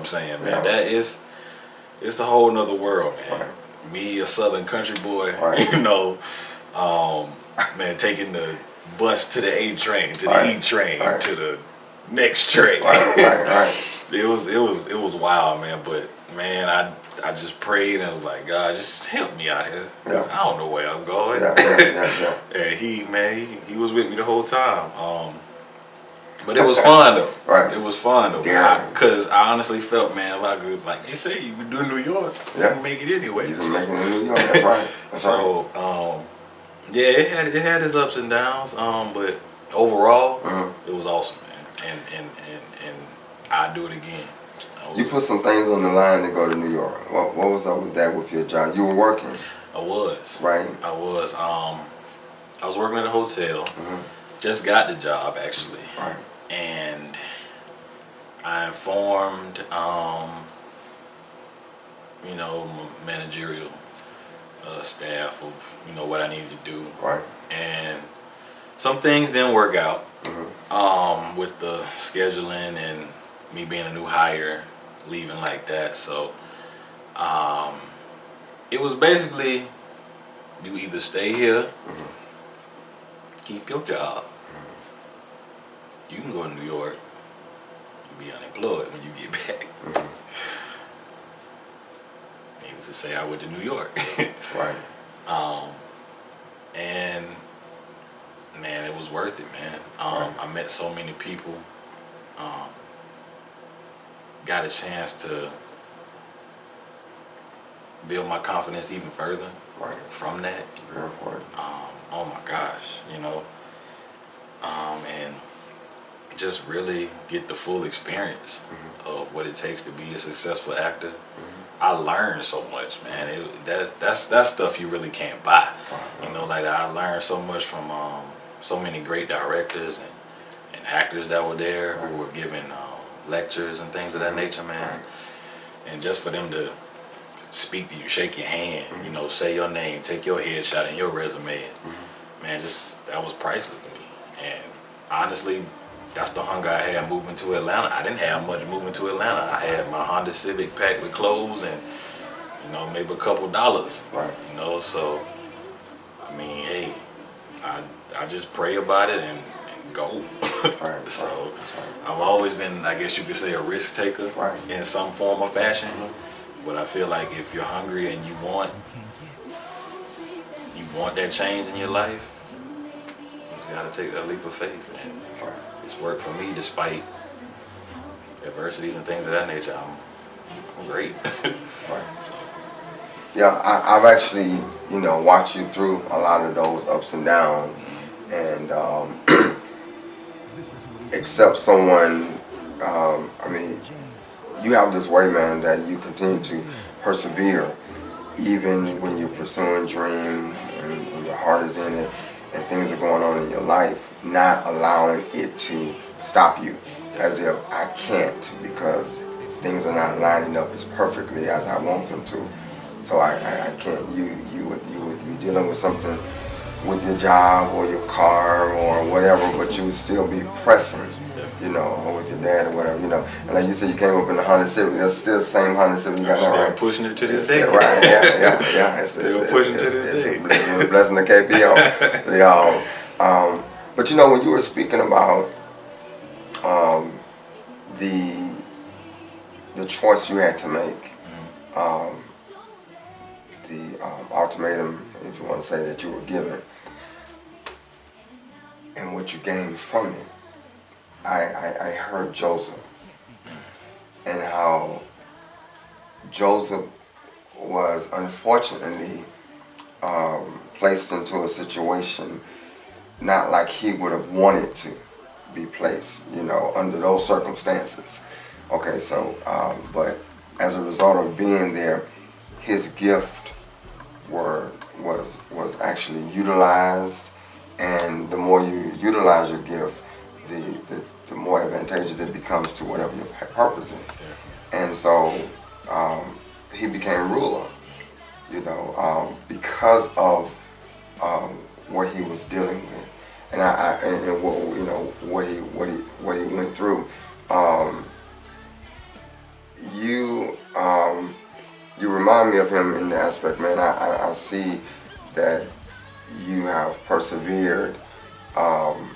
I'm saying, man, that is, it's a whole nother world, man. Right. Me, a Southern country boy, Right. man, taking the bus to the A train, to the Right. E train, Right. to the next train. Right. It was wild, man. But man, I just prayed and was like, God, just help me out here, cause I don't know where I'm going. Yeah. And he was with me the whole time. But it was fun though. Right. It was fun though. Yeah. Cause I honestly felt, man, if I could, like they say, you can do New York, you can make it anyway. You can make it in New York. That's right. That's right. Yeah, it had its ups and downs. But overall, Mm-hmm. it was awesome, man. And I'd do it again. You put some things on the line to go to New York. What was up with that with your job? You were working. I was. Right. I was. I was working at a hotel. Mm-hmm. Just got the job actually. Right. And I informed, managerial staff of, what I needed to do. Right. And some things didn't work out Mm-hmm. with the scheduling and me being a new hire, leaving like that. So it was basically, you either stay here, keep your job, you can go to New York, you be unemployed when you get back. Needless to say, I went to New York. Right. And man, it was worth it, man. I met so many people. Got a chance to build my confidence even further from that. Very important. Oh my gosh, and just really get the full experience of what it takes to be a successful actor. I learned so much, man. That's stuff you really can't buy. Like I learned so much from so many great directors and actors that were there who were giving lectures and things of that nature, man. And just for them to speak to you, shake your hand, say your name, take your headshot and your resume, man, that was priceless to me. And honestly, that's the hunger I had moving to Atlanta. I didn't have much moving to Atlanta. I had my Honda Civic packed with clothes and, maybe a couple dollars. Right. So, I mean, hey, I just pray about it and go. Right. So, That's right. I've always been, I guess you could say, a risk taker in some form or fashion. But I feel like if you're hungry and you want that change in your life, you just gotta take that leap of faith. And it's worked for me despite adversities and things of that nature. I'm great. So. Yeah, I've actually, watched you through a lot of those ups and downs, and except someone, you have this way, man, that you continue to persevere, even when you're pursuing dreams and your heart is in it, and things are going on in your life, not allowing it to stop you, as if I can't because things are not lining up as perfectly as I want them to. So I can't. You would be dealing with something with your job or your car or whatever, but you would still be pressing, or with your dad or whatever, And like you said, you came up in the Honda Civic. It's still the same Honda Civic you got now, right? Still pushing it to this day. day. Right? Yeah. It's pushing to this day. It's a blessing to KPO. But when you were speaking about the choice you had to make, the ultimatum, if you want to say, that you were given, and what you gained from it, I heard Joseph, and how Joseph was unfortunately placed into a situation not like he would have wanted to be placed, under those circumstances. Okay, so, but as a result of being there, his gift was actually utilized, and the more you utilize your gift, the more advantageous it becomes to whatever your purpose is. And so he became ruler, because of what he was dealing with, and what he went through. remind me of him in the aspect, man. I see that you have persevered, um,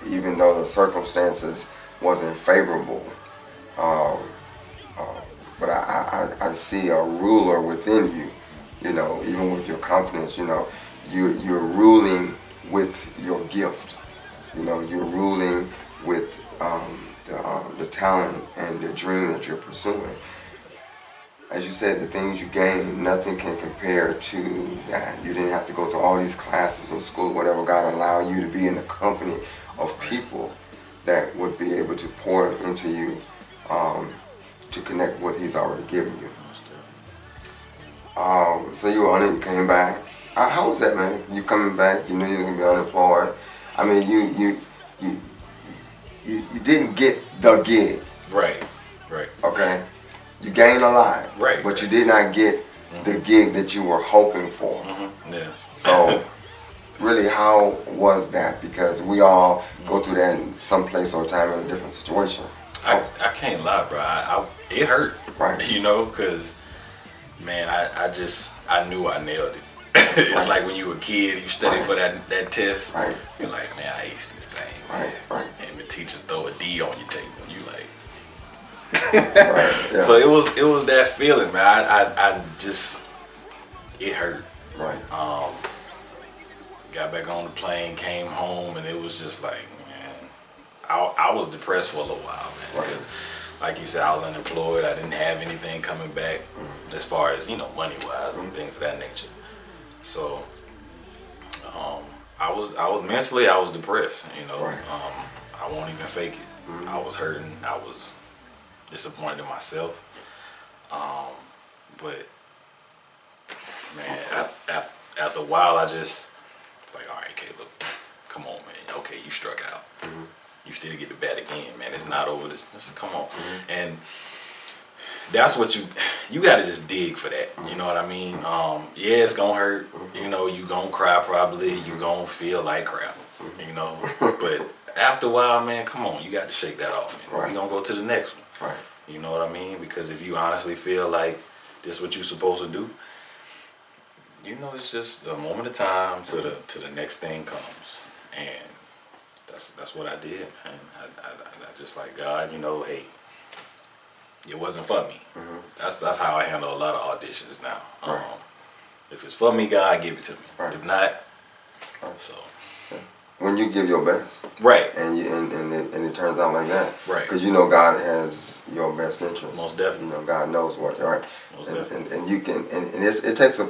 even though the circumstances wasn't favorable. Um, but I see a ruler within you, you know, even with your confidence, you know, you're ruling with your gift, you know, you're ruling with the talent and the dream that you're pursuing. As you said, the things you gain, nothing can compare to that. You didn't have to go through all these classes in school, whatever. God allowed you to be in the company of people that would be able to pour into you, to connect what He's already given you. So you were you came back. How was that, man? You coming back? You knew you were gonna be unemployed. I mean, you didn't get the gig. Right. Right. Okay. You gained a lot. Right. But you did not get the gig that you were hoping for. Yeah. So, really, how was that? Because we all go through that in some place or time in a different situation. I can't lie, bro. It hurt. Right. You know, because, man, I knew I nailed it. It's Right. like when you were a kid, you study Right. for that test. Right. You're like, man, I aced this thing. Right. Right. And the teacher throw a D on your table. And you like. Right. Yeah. So it was that feeling, man. I just, it hurt. Right. Got back on the plane, came home, and it was just like, man, I was depressed for a little while, man. Right. Because, like you said, I was unemployed. I didn't have anything coming back as far as, you know, money-wise and things of that nature. So, I was mentally, I was depressed, you know. Right. I won't even fake it. I was hurting. I was disappointed in myself. But, man, after a while, I just, like, all right, Caleb, come on, man. Okay, you struck out. You still get the bat again, man. It's not over. Just come on. And that's what you got to just dig for that. You know what I mean? Yeah, it's going to hurt. You know, you going to cry probably. You going to feel like crap, you know. But after a while, man, come on. You got to shake that off. Man. Right. We're going to go to the next one. Right. You know what I mean? Because if you honestly feel like this is what you're supposed to do, you know, it's just a moment of time till the next thing comes. And that's what I did, man. I just like, God, you know, hey, it wasn't for me. That's how I handle a lot of auditions now. Right. If it's for me, God, give it to me. Right. If not, Right. so. When you give your best, Right. and it turns out like that, Right. because you know God has your best interest. Most definitely. You know God knows what, right? Most And definitely. you can, and it takes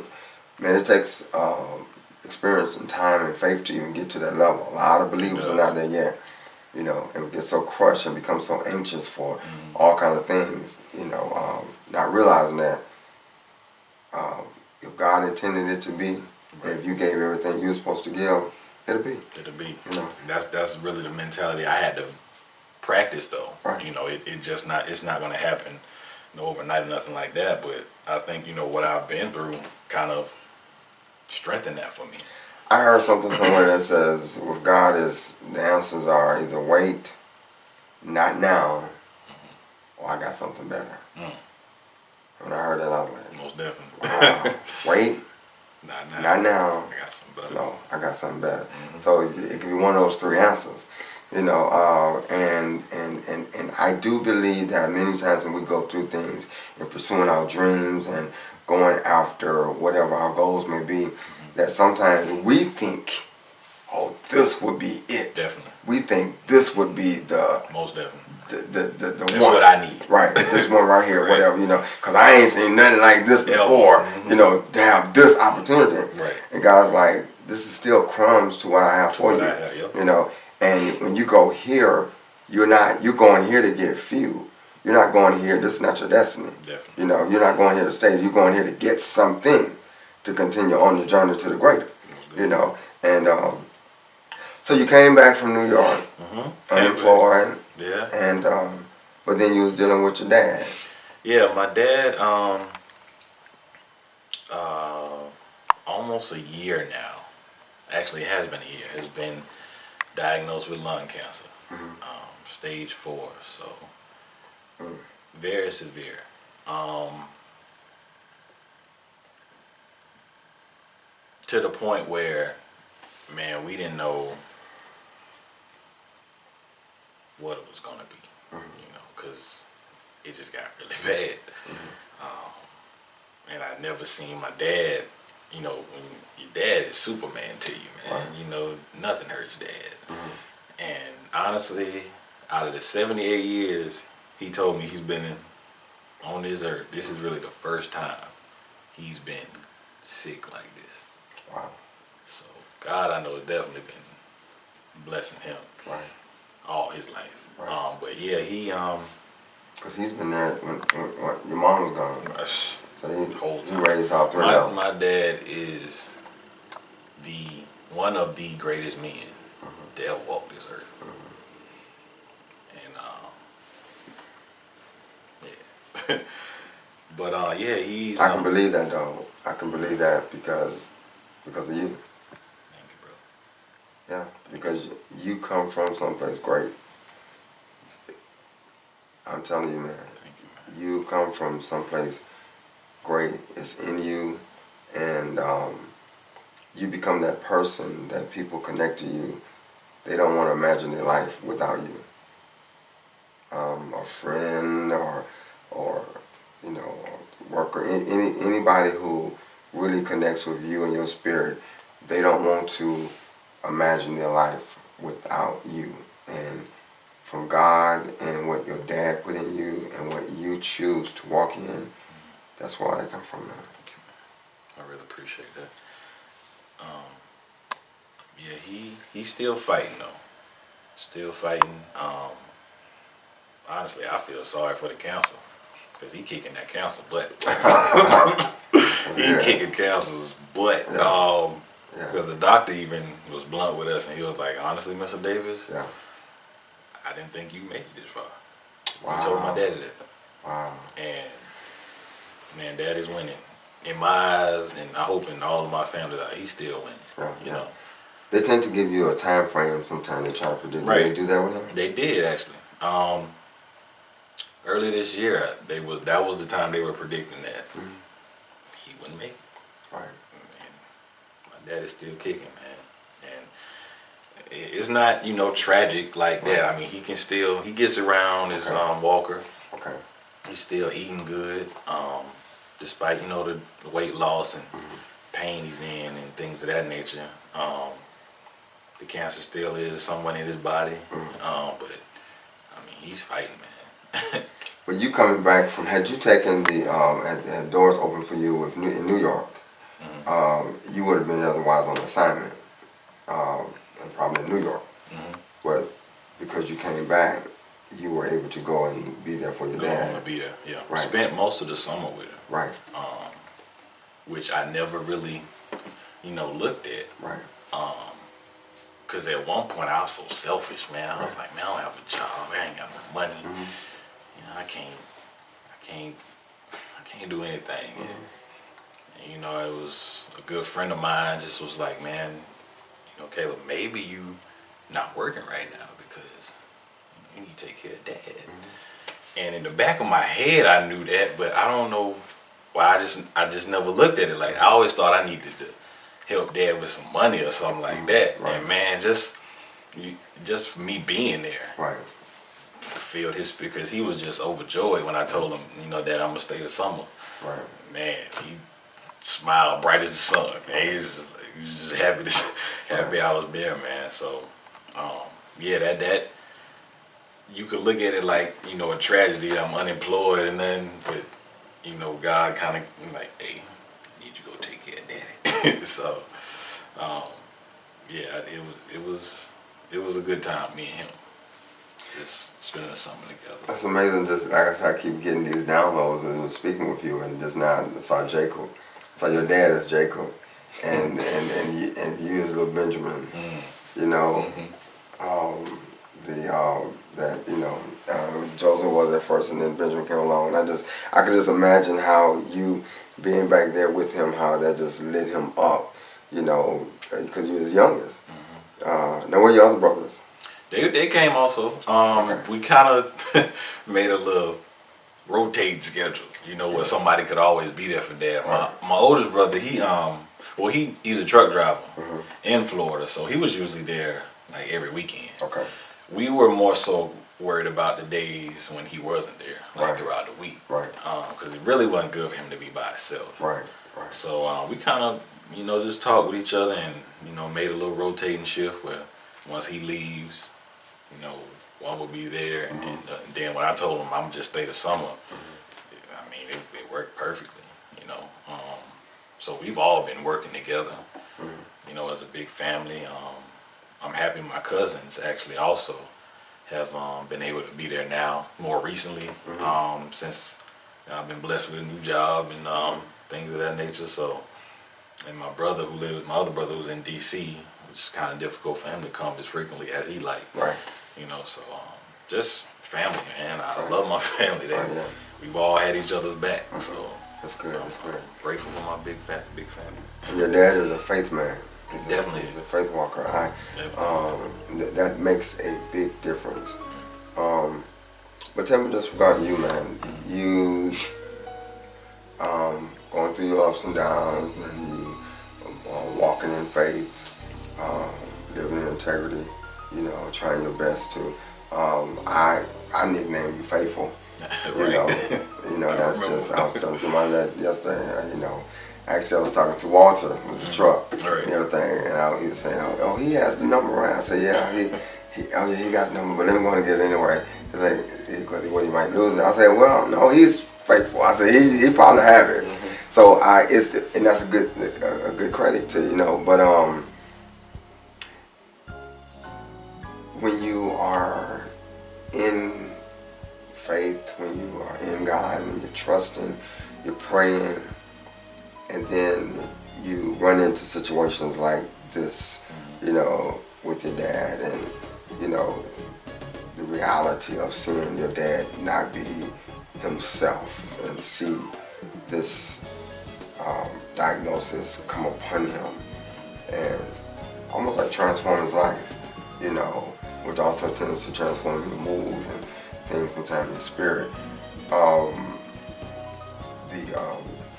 experience and time and faith to even get to that level. A lot of believers are not there yet, you know, and get so crushed and become so anxious for all kind of things, you know, not realizing that if God intended it to be, and if you gave everything you were supposed to give, it'll be. It'll be. You know. That's really the mentality I had to practice though. Right. You know, it's not gonna happen overnight or nothing like that. But I think, you know, what I've been through kind of strengthened that for me. I heard something somewhere that says with God the answers are either wait, not now, or I got something better. When I heard that, I was like, Most definitely. wow, wait, Not now. not now, I got something better. no, I got something better. So it could be one of those three answers, you know. And I do believe that many times when we go through things and pursuing our dreams and going after whatever our goals may be, that sometimes we think, oh, this would be it. Definitely. We think this would be the Most definitely. the That's one. what I need. Right, this one right here, Right. whatever, you know, because I ain't seen nothing like this before, you know, to have this opportunity. Right. And God's like, this is still crumbs to what I have for what you, I have, yep. you know. And when you go here, you're going here to get fuel. You're not going here, this is not your destiny. Definitely. You know, you're not going here to stay, you're going here to get something to continue on the journey to the greater, you know. And so you came back from New York, unemployed, Yeah. and but then you was dealing with your dad. Yeah, my dad, almost a year now. Actually, it has been a year. Has been diagnosed with lung cancer, stage 4. So, very severe. to the point where, man, we didn't know what it was gonna be, you know, because it just got really bad. And I never seen my dad. You know, when your dad is Superman to you, man. Right. You know, nothing hurts dad. And honestly, out of the 78 years he told me he's been on this earth, this is really the first time he's been sick like this. Wow. So God, I know, has definitely been blessing him Right. all his life. Right. But yeah, he Because he's been there when your mom was gone. So whole he time. raised all three of them. My dad is one of the greatest men to ever walk this earth. And yeah. But yeah, he's. I can believe that though. I can believe that because of you. Thank you, bro. Yeah, because you come from someplace great. I'm telling you, man. Thank you, man. You come from someplace great. It's in you, and you become that person that people connect to you. They don't want to imagine their life without you. A friend or you know, a worker, anybody who really connects with you and your spirit, they don't want to imagine their life without you. And from God and what your dad put in you and what you choose to walk in, that's where they come from, man. Thank you, man. I really appreciate that. Yeah, he's still fighting though. Still fighting. Honestly, I feel sorry for the council because he kicking that council butt. He kicking council's butt. Yeah. Because the doctor even was blunt with us and he was like, honestly, Mr. Davis, Yeah. I didn't think you made it this far. Wow. He told my daddy that. Wow. And man, Dad is winning. In my eyes, and I hope in all of my family, he's still winning. Yeah, you know. They tend to give you a time frame sometimes. They try to predict. Right. Did they do that with him? They did actually. Early this year, that was the time they were predicting that he wouldn't make it. Right. And my dad is still kicking, man. And it's not, you know, tragic like that. I mean, he gets around his walker. Okay. He's still eating good, despite, you know, the weight loss and pain he's in and things of that nature. The cancer still is somewhat in his body, but I mean, he's fighting, man. But you coming back from, had you taken the, had doors open for you in New York, you would have been otherwise on assignment, and probably in New York. But because you came back, you were able to go and be there for your dad. Be there, yeah. Right. Spent most of the summer with him. Right. Which I never really, you know, looked at. Right. Cause at one point I was so selfish, man. I was like, man, I don't have a job. I ain't got no money. You know, I can't do anything. And, you know, it was a good friend of mine just was like, man, you know, Caleb, maybe you not working right now because you need to take care of Dad. And in the back of my head, I knew that, but I don't know why. I just never looked at it like. I always thought I needed to help Dad with some money or something like that. Right. And man, just me being there, Right. filled his, because he was just overjoyed when I told him, you know, that I'm gonna stay the summer. Right. Man, he smiled bright as the sun. Man, he was just happy I was there, man. So, yeah, that you could look at it like, you know, a tragedy. I'm unemployed and then, but you know, God kind of like, hey, I need you to go take care of Daddy. So, yeah, it was a good time, me and him, just spending the summer together. That's amazing. Just like I said, I keep getting these downloads and was speaking with you, and just now I saw Jacob. So your dad is Jacob, and you is little Benjamin. You know, that you know, Joseph was at first, and then Benjamin came along. And I could just imagine how you being back there with him, how that just lit him up. You know, because you was youngest. Now, where are your other brothers? They came also. Okay. We kind of made a little rotating schedule, you know, where somebody could always be there for Dad. Right. My oldest brother, Well, he's a truck driver in Florida, so he was usually there like every weekend. Okay. We were more so worried about the days when he wasn't there, like Right. throughout the week. Right. Because it really wasn't good for him to be by himself. Right. Right. So we kind of, just talked with each other and, made a little rotating shift where once he leaves, one will be there. And then when I told him I'm just stay the summer, I mean, it worked perfectly. So we've all been working together, as a big family. I'm happy my cousins actually also have been able to be there now more recently, since I've been blessed with a new job and things of that nature. So, and my other brother who's in DC, which is kind of difficult for him to come as frequently as he like. Right. So just family, man. I Right. love my family. Right, yeah. We've all had each other's back. So That's good. That's good. grateful for my big family. And your dad is a faith man. Definitely. He's a faith walker. That makes a big difference. But tell me this regarding you, man. You going through your ups and downs, and you walking in faith, living in integrity. Trying your best to. I nickname you Faithful. Right. That's just. I was telling somebody that yesterday. Actually, I was talking to Walter with the truck Right. and everything, and he was saying, "Oh, he has the number right." I said, "Yeah, he got the number, but they're going to get it anyway." He's like, because he might lose it. I said, "Well, no, he's faithful." I said, "He probably have it." So and that's a good credit to but when you are in faith, when you are in God, when you're trusting, you're praying, and then you run into situations like this, with your dad, and the reality of seeing your dad not be himself and see this diagnosis come upon him and almost like transform his life, which also tends to transform your mood and things, sometimes your spirit.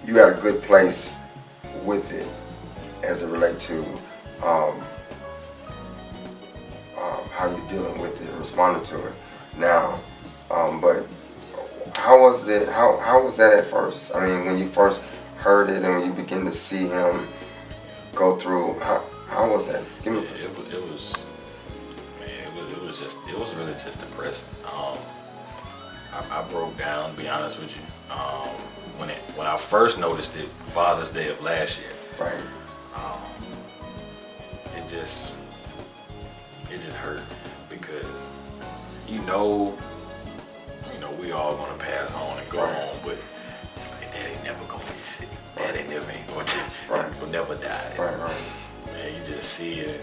You at a good place with it as it relates to how you're dealing with it, responding to it now. But how was that at first? I mean, when you first heard it and when you begin to see him go through, how was that? Give me. It was really just depressing. I broke down, to be honest with you. When I first noticed it, Father's Day of last year. Right. It just hurt because we all gonna pass on and go home, but it's like Dad ain't never gonna be sick. Dad ain't never ain't gonna will never die. Right. Man, you just see it,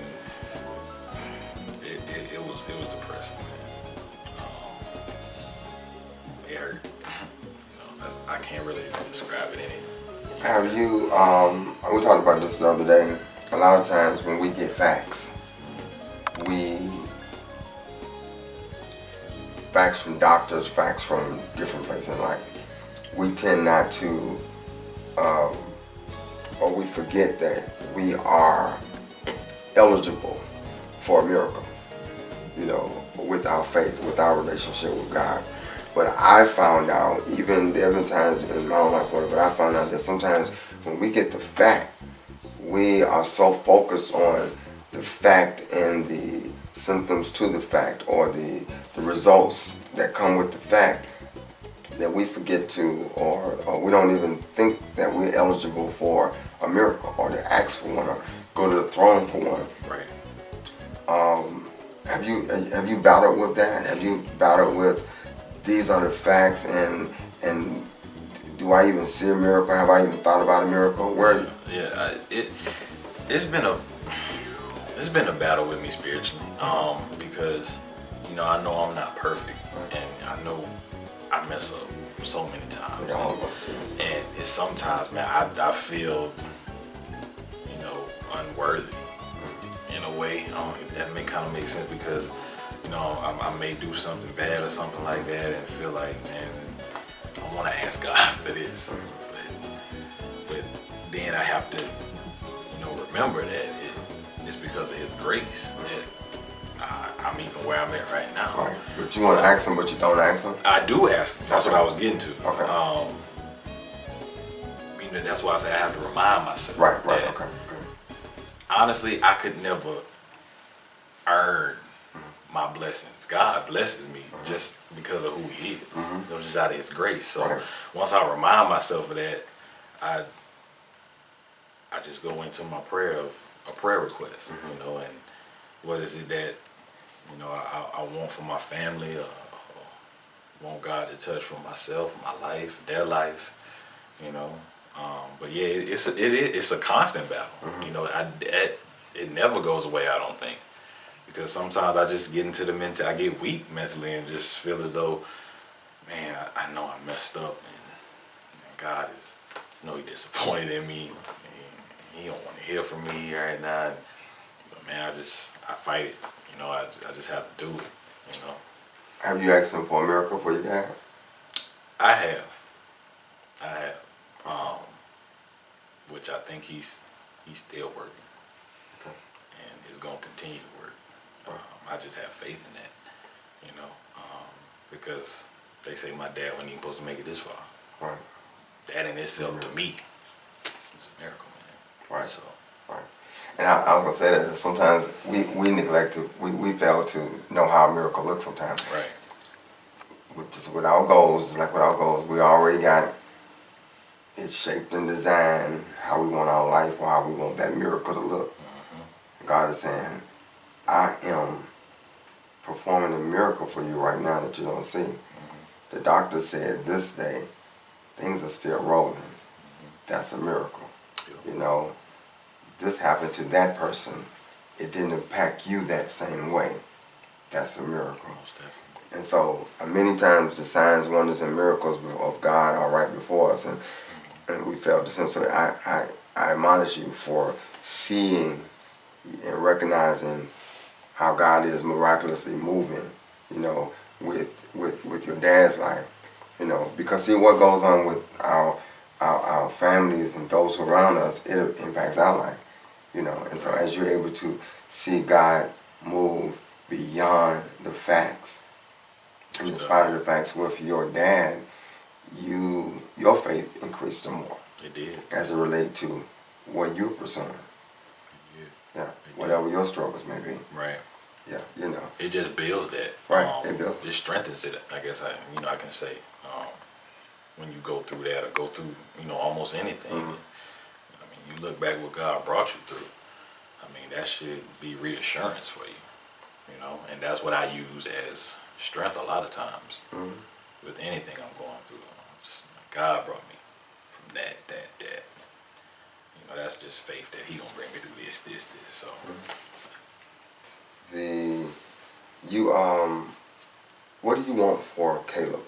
and it was depressing. It hurt. I can't really describe it any. Have you? We talked about this the other day. A lot of times when we get facts from doctors, facts from different places in life, we tend not to, or we forget that we are eligible for a miracle, with our faith, with our relationship with God. But I found out, even there have been times in my own life, but I found out that sometimes when we get the fact, we are so focused on the fact and the symptoms to the fact, or the results that come with the fact, that we forget to, or we don't even think that we're eligible for a miracle, or to ask for one, or go to the throne for one. Right. Have you battled with that? Have you battled with these are the facts, and do I even see a miracle? Have I even thought about a miracle? It's been a battle with me spiritually, because I know I'm not perfect, and I know I mess up so many times. Yeah, all of us do. And it's sometimes, man, I feel unworthy in a way. That may kind of make sense because I may do something bad or something like that and feel like, man, I want to ask God for this, but then I have to remember that it's because of His grace that I'm even where I'm at right now. Right. But you want to ask him, but you don't ask him? I do ask him. That's Okay. what I was getting to. Okay. That's why I say I have to remind myself. Right. that, Okay. honestly, I could never earn my blessings. God blesses me just because of who He is. It was just out of His grace. So Right. once I remind myself of that, I just go into my prayer request, and what is it that I want for my family, or want God to touch for myself, my life, their life, But yeah, it's a constant battle. It never goes away. I don't think, because sometimes I just get into I get weak mentally and just feel as though, man, I know I messed up, and God is, He disappointed in me. And He don't want to hear from me right now. But man, I fight it. I just have to do it. Have you asked him for a miracle for your dad? I have, which I think he's still working, Okay. and is gonna continue to work. I just have faith in that, because they say my dad wasn't even supposed to make it this far. Right. That in itself, to me, is a miracle, man. Right. So, Right. And I was gonna say that sometimes we neglect to we fail to know how a miracle looks sometimes. right, With our goals, just like with our goals, we already got it shaped and designed how we want our life or how we want that miracle to look. God is saying, I am performing a miracle for you right now that you don't see. The doctor said this day, things are still rolling. That's a miracle. This happened to that person. It didn't impact you that same way. That's a miracle. most definitely. And so many times the signs, wonders, and miracles of God are right before us, and we fail to see them. So I admonish you for seeing and recognizing how God is miraculously moving, with your dad's life, because see what goes on with our families and those around us, it impacts our life, and so as you're able to see God move beyond the facts, and in spite of the facts with your dad, your faith increased more It did. as it relates to what you're pursuing. Yeah, whatever your struggles may be. Right. Yeah, It just builds that. Right, it builds. It strengthens it. I guess I can say, when you go through that or go through, almost anything. You look back what God brought you through. That should be reassurance for you. And that's what I use as strength a lot of times with anything I'm going through. Just, God brought me from that. That's just faith that He gonna bring me through this. So. What do you want for Caleb?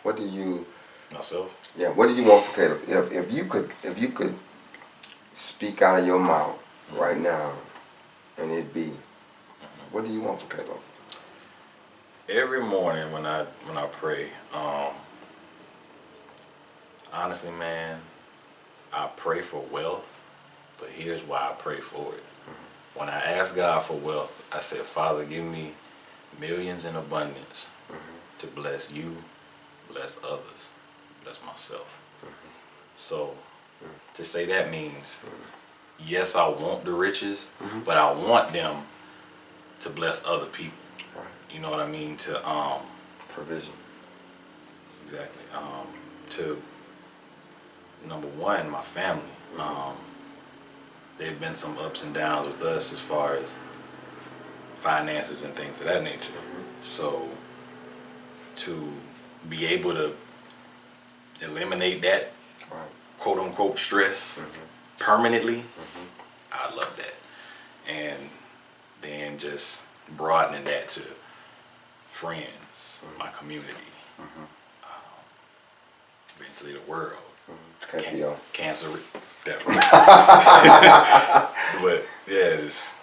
What do you? Myself. Yeah, what do you want for Caleb? If you could speak out of your mouth right now, and it be, what do you want for Caleb? Every morning when I pray, honestly, man, I pray for wealth, but here's why I pray for it. When I ask God for wealth, I said, Father, give me millions in abundance to bless you, bless others, bless myself. So to say that means, yes, I want the riches, but I want them to bless other people. Right. You know what I mean? To Provision. exactly. To number one, my family. There've been some ups and downs with us as far as finances and things of that nature. So to be able to eliminate that Right. quote unquote stress permanently, I love that. And then just broadening that to friends, my community, eventually the world. KPO. Cancer, definitely. But yeah, this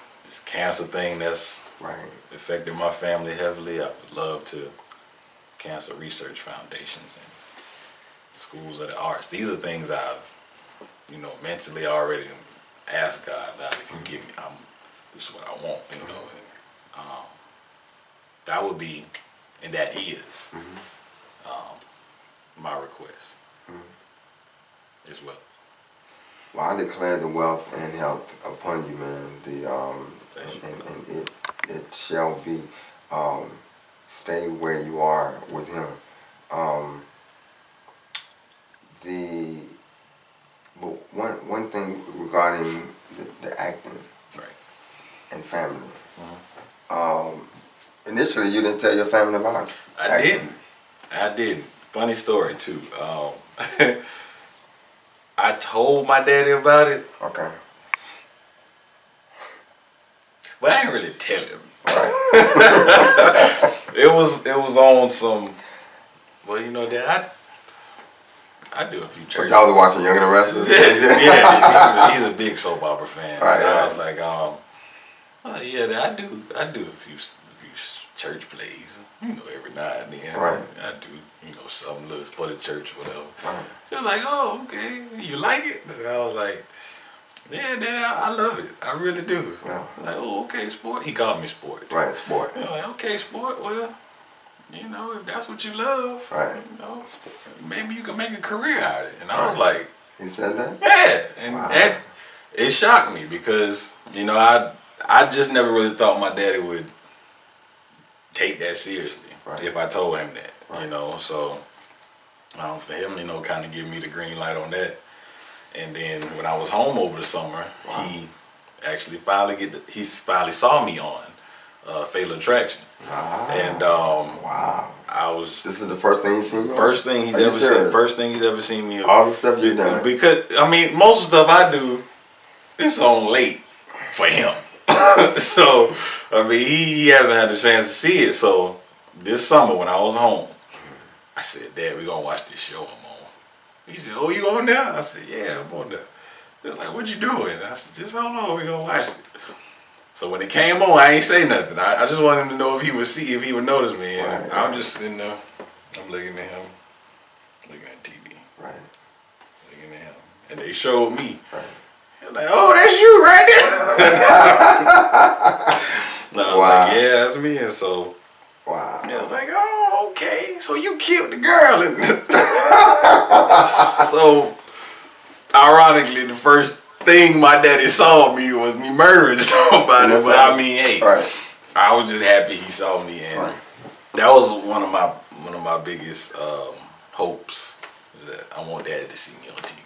cancer thing that's Right. affected my family heavily. I would love to cancer research foundations and schools of the arts. These are things I've, mentally already ask God, "God, if you give me, this is what I want," you know. And, that would be, and that is my request as well. Well, I declare the wealth and health upon you, man. And it shall be. Stay where you are with Him. But one thing regarding the acting Right. and family. Initially, you didn't tell your family about it. I didn't. Funny story too. I told my daddy about it, Okay. but I didn't really tell him. Right. It was on some. Well, you know, Dad, I do a few But churches. y'all was watching Young and the Restless. Yeah, he's a big soap opera fan. Right, And I right. was like, oh yeah, I do a few church plays, you know, every now and then. Right. I do, you know, something little for the church or whatever. Right. He was like, oh, okay, you like it? And I was like, yeah, Dad, I love it. I really do. Yeah. Like, oh, okay, sport. He called me sport. Right, sport. You know, like, okay, sport. Well, you know, if that's what you love, Right. you know, maybe you can make a career out of it. And I was like, He said that? yeah. And Wow. that, it shocked me because, you know, I just never really thought my daddy would take that seriously Right. if I told him that, Right. you know. So for him, you know, kind of give me the green light on that. And then when I was home over the summer, Wow. he actually he finally saw me on Fatal Attraction. Ah. And Wow. I was This is the first thing he's seen you on? first thing he's Are you ever seen. serious? First thing he's ever seen me. All the stuff you've done. Because I mean, most stuff I do, it's on late for him. So I mean, he hasn't had the chance to see it. So this summer when I was home, I said, "Dad, we gonna watch this show I'm on." He said, "Oh, you on there?" I said, "Yeah, I'm on there." They're like, "What you doing?" I said, "Just hold on, we gonna watch it." So when it came on, I ain't say nothing. I just wanted him to know if he would notice me. And Right. I'm just sitting there, I'm looking at him, looking at TV, Right. looking at him, and they showed me. Right. They're like, "Oh, that's you right there." No, I was Wow. like, "Yeah, that's me." And so Wow. I was like, "Oh, okay. So you killed the girl." And so ironically, the first thing my daddy saw me was me murdering somebody. But I mean, hey, Right. I was just happy he saw me, and Right. that was one of my biggest hopes. Is that I want Daddy to see me on TV,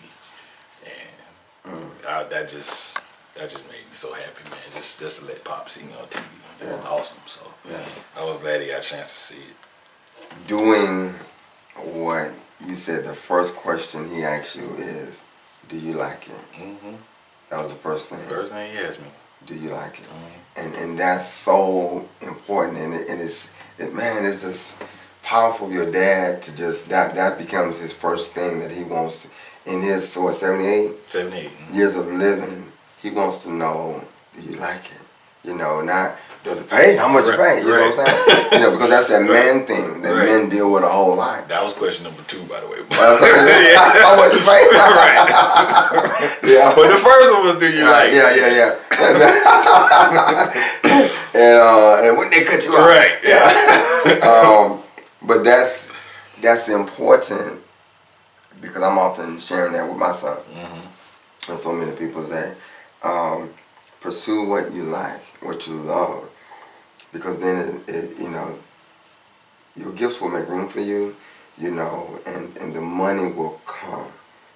and that just made me so happy, man. Just to let Pop see me on TV, it was awesome. So Yeah. I was glad he got a chance to see it. Doing what you said, the first question he asked you is, do you like it? Mm-hmm. That was the first thing. First thing he asked me. Do you like it? Mm-hmm. And that's so important, and it's just powerful of your dad to just that becomes his first thing that he wants to, in his 78 78. years of living, he wants to know, do you like it? You know, not does it pay? How much it pay? You know what I'm saying? You know, because that's that man thing that men deal with a whole lot. That was question number 2, by the way. How much it pay? Right. Yeah. But the first one was, do you like it? Yeah. And when they cut you off. Right. Yeah. But that's important because I'm often sharing that with my son. Mm-hmm. And so many people say, pursue what you like, what you love, because then it you know, your gifts will make room for you, you know, and the money will come.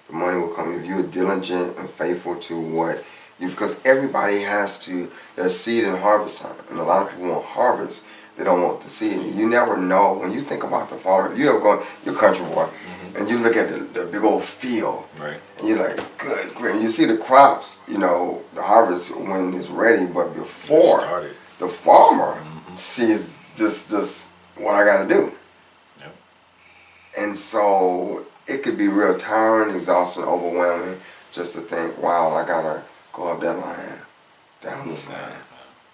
The money will come if you're diligent and faithful to what you, because everybody has to, there's seed and harvest time, and a lot of people want harvest, they don't want the seed. You never know, when you think about the farmer, you ever go, you're a country boy, and you look at the big old field, Right. and you're like, good, great. And you see the crops, you know, the harvest when it's ready, but before Started. the farmer sees just what I got to do. Yep. And so it could be real tiring, exhausting, overwhelming just to think, wow, I got to go up that line, down this line,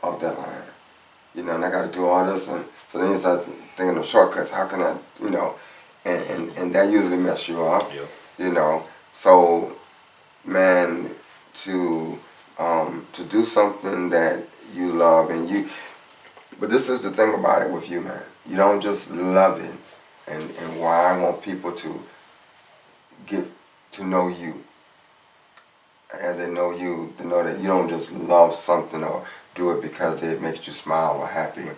up that line. You know, and I got to do all this. And so then you start thinking of shortcuts. How can I, you know, and that usually messes you up. Yep. You know, so man, to to do something that you love but this is the thing about it with you, man. You don't just love it, and why I want people to get to know you as they know you, to know that you don't just love something or do it because it makes you smile or happy,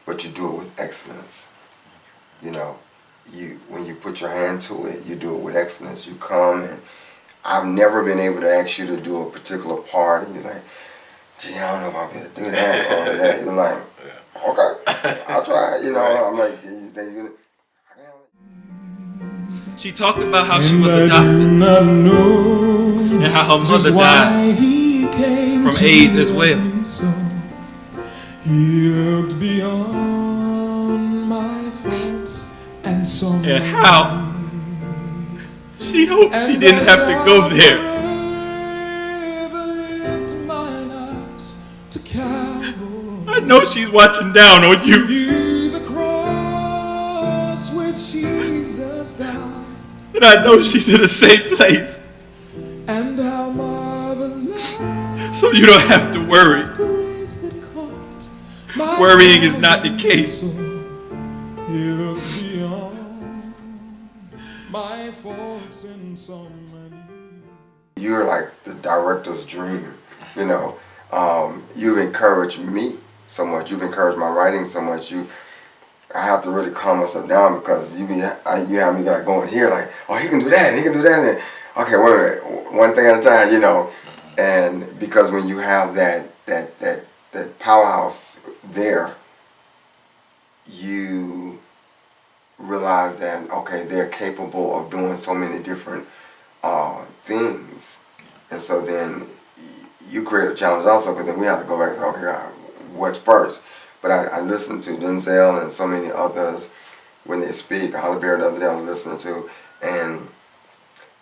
but you do it with excellence. You know, when you put your hand to it, you do it with excellence. You come, and I've never been able to ask you to do a particular part, and you're like, gee, I don't know if I'll be able to do that or that. You're like, okay, I'll try. You know, I'm like, you think you? She talked about how she was adopted and how her mother died from AIDS as well. He looked beyond my faults and saw and how she hoped she didn't have to go there. I know she's watching down on you. And I know she's in a safe place. So you don't have to worry. Worrying is not the case. You're like the director's dream, you know. You've encouraged me so much. You've encouraged my writing so much. I have to really calm myself down because you have me like going here like, oh, he can do that, and he can do that, and okay, wait a minute, one thing at a time, you know. And because when you have that powerhouse there, you realize that, okay, they're capable of doing so many different things. And so then you create a challenge also, because then we have to go back and say, okay, what's first? But I listened to Denzel and so many others when they speak. Holly Berry the other day I was listening to, and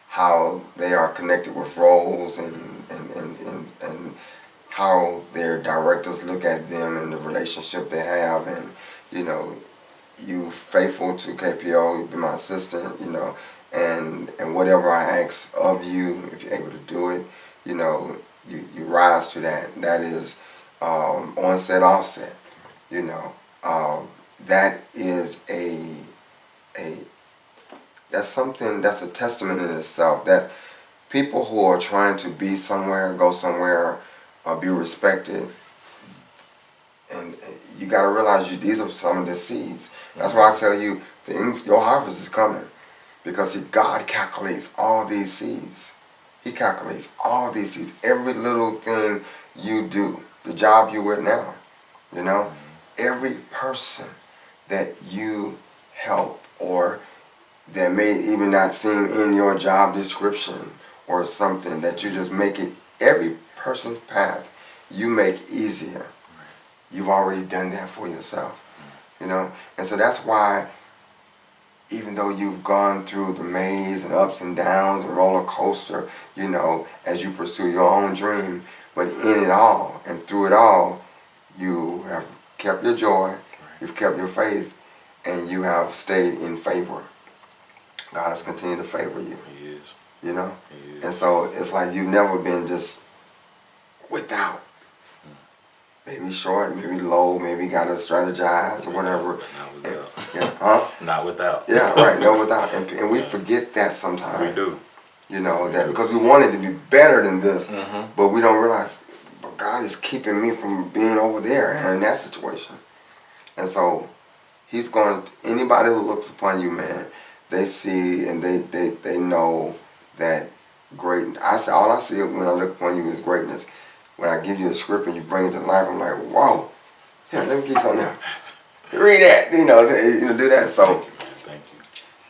how they are connected with roles and how their directors look at them and the relationship they have. And, you know, you faithful to KPO, you be my assistant, you know, and whatever I ask of you, if you're able to do it, you know, you rise to that. That is on-set, off-set, you know. That is that's something, that's a testament in itself, that people who are trying to be somewhere, go somewhere, be respected, and you got to realize these are some of the seeds. That's why I tell you, your harvest is coming. Because see, God calculates all these seeds. He calculates all these seeds. Every little thing you do, the job you're with now, you know, every person that you help or that may even not seem in your job description or something, that you just make it, every person's path you make easier. You've already done that for yourself, you know. And so that's why, even though you've gone through the maze and ups and downs and roller coaster, you know, as you pursue your own dream, but in it all and through it all, you have kept your joy, you've kept your faith, and you have stayed in favor. God has continued to favor you. He is. You know? He is. And so it's like you've never been just without. Maybe short, maybe low, maybe got to strategize or whatever. Not without. Yeah, huh? Not without. Yeah, right, no without. And we forget that sometimes. We do. You know, that because we want it to be better than this, but we don't realize, but God is keeping me from being over there and in that situation. And so He's going to, anybody who looks upon you, man, they see and they know that great. All I see when I look upon you is greatness. When I give you a script and you bring it to life, I'm like, whoa, yeah, let me get something else. Read that, you know, do that. So Thank you.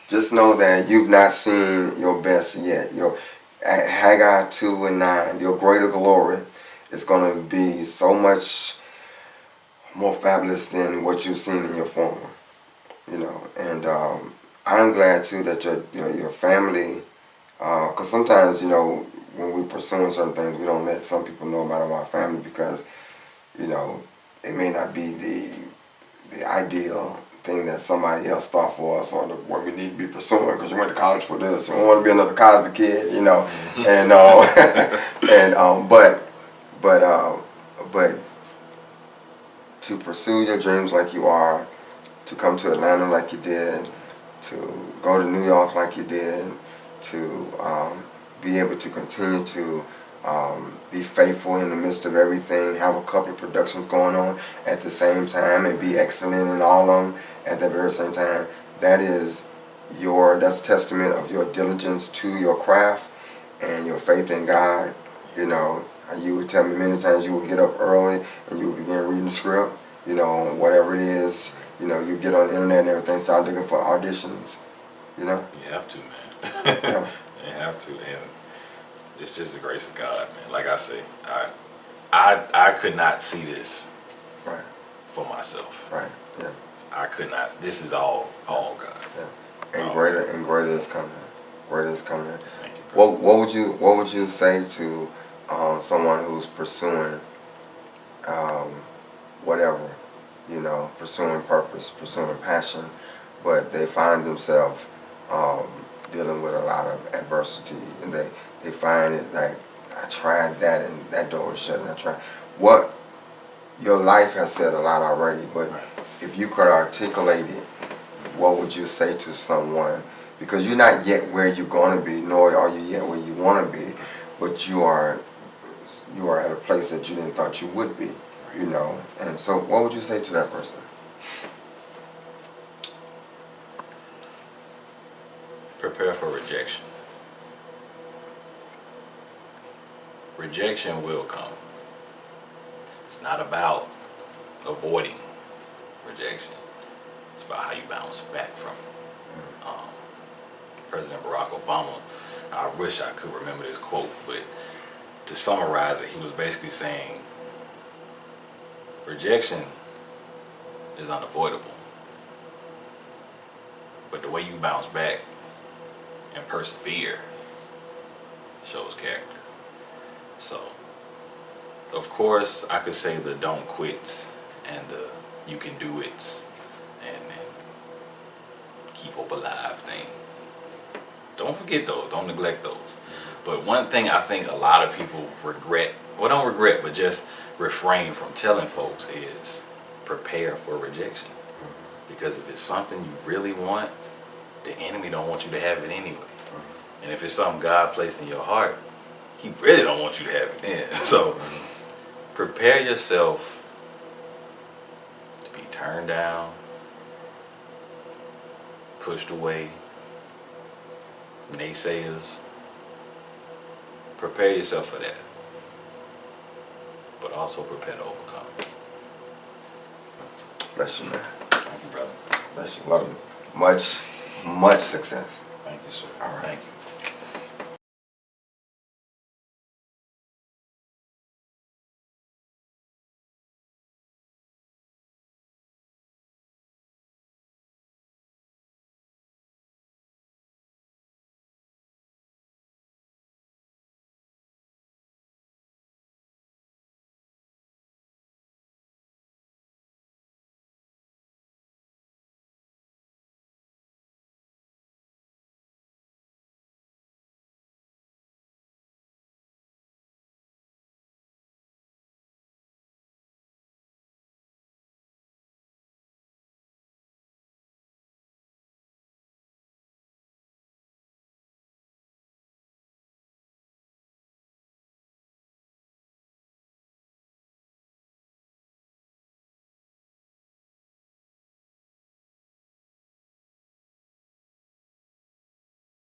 just know that you've not seen your best yet. Your Haggai 2:9, your greater glory is going to be so much more fabulous than what you've seen in your former. You know, and I'm glad too that your family, because sometimes, you know, when we're pursuing certain things, we don't let some people know about our family because, you know, it may not be the ideal thing that somebody else thought for us or what we need to be pursuing, because you went to college for this. You don't want to be another Cosby kid, you know. And but but to pursue your dreams like you are, to come to Atlanta like you did, to go to New York like you did, to be able to continue to be faithful in the midst of everything, have a couple of productions going on at the same time, and be excellent in all of them at the very same time. That's testament of your diligence to your craft and your faith in God. You know, you would tell me many times you would get up early and you would begin reading the script, you know, whatever it is, you know, you get on the internet and everything, start looking for auditions, you know? You have to, man. Yeah. You have to, and it's just the grace of God, man. Like I say, I could not see this Right, for myself. right, yeah, I could not. This is all God. yeah. And greater is coming. Greater is coming. Thank you, brother. What would you say to someone who's pursuing whatever, you know, pursuing purpose, pursuing passion, but they find themselves dealing with a lot of adversity, and they find it like, I tried that and that door was shut, and I tried. What your life has said a lot already, but Right. if you could articulate it, what would you say to someone? Because you're not yet where you're going to be, nor are you yet where you want to be, but you are at a place that you didn't thought you would be, you know. And so what would you say to that person? Prepare for rejection. Rejection will come. It's not about avoiding rejection. It's about how you bounce back from it. President Barack Obama, I wish I could remember this quote, but to summarize it, he was basically saying rejection is unavoidable, but the way you bounce back and persevere shows character. So, of course, I could say the don't quits and the you can do it and keep hope alive thing. Don't forget those, don't neglect those. But one thing I think a lot of people regret, well, don't regret, but just refrain from telling folks is prepare for rejection. Because if it's something you really want, the enemy don't want you to have it anyway. And if it's something God placed in your heart, he really don't want you to have it then. So prepare yourself to be turned down, pushed away, naysayers. Prepare yourself for that. But also prepare to overcome. Bless you, man. Thank you, brother. Bless you. Love you. Much success. Thank you, sir. All right. Thank you.